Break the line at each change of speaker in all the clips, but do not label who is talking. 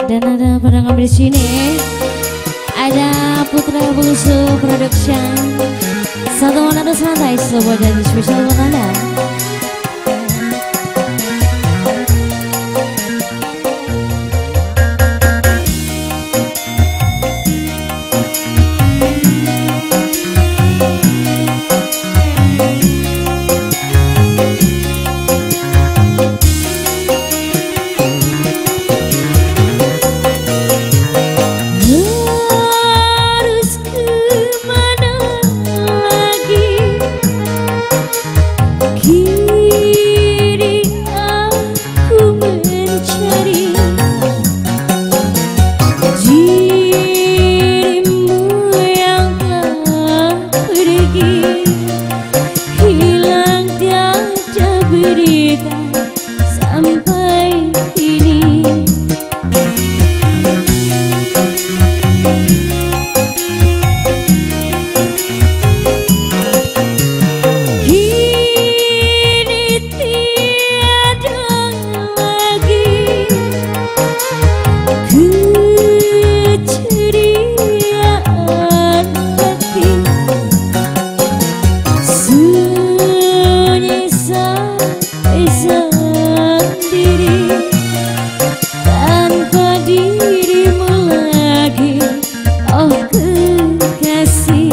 Dan ada pada ngambil sini ada Putra Bungsu Production. Satu Manado Santai sebuah janji spesial buat Anda. Sampai kini tiada lagi keceriaan hati, sunyi sendiri tanpa dirimu lagi, oh kekasih.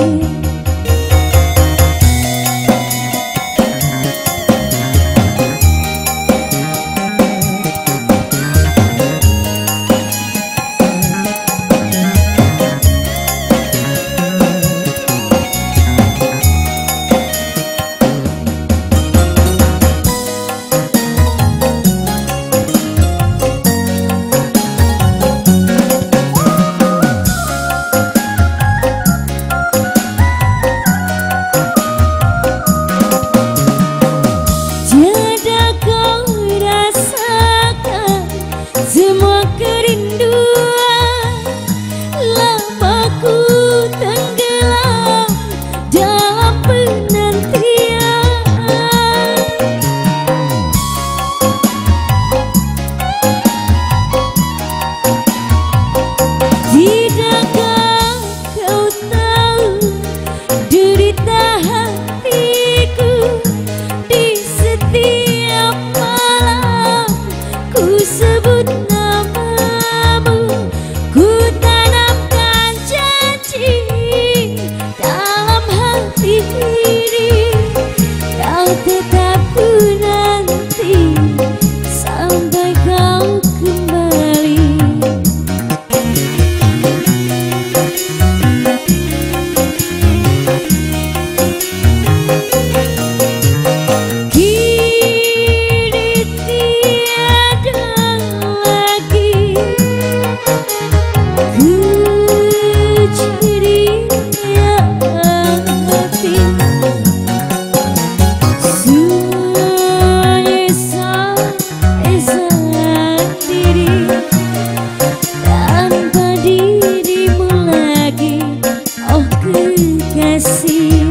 Semua kerinduan lama ku tenggelam dalam penantian. Tidakkah kau tahu derita hatiku di setiap malam ku sebut namamu, ku tanamkan janji dalam hati ini, kau tetap ku nanti sampai kau kembali. Kini tiada lagi keceriaan hati, sunyi sendiri tanpa dirimu lagi, oh kekasih.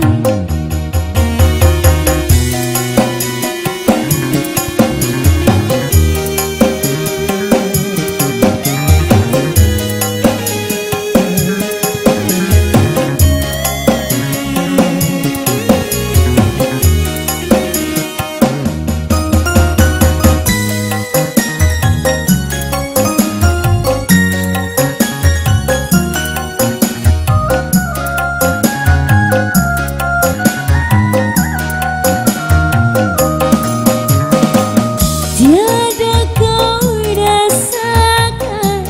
Tiada kau rasakan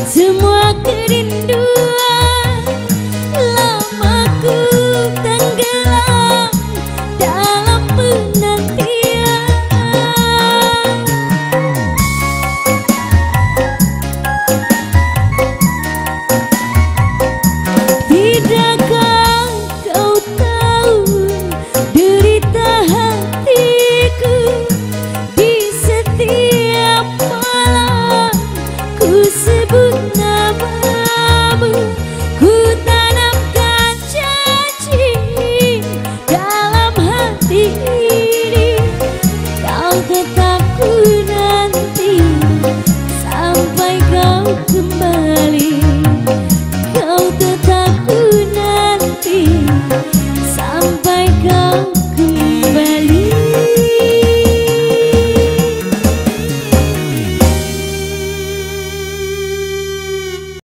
semua kerinduan lama ku tenggelam dalam penantian. Tidakkah kau tahu derita hatiku di setiap malam ku sebut namamu,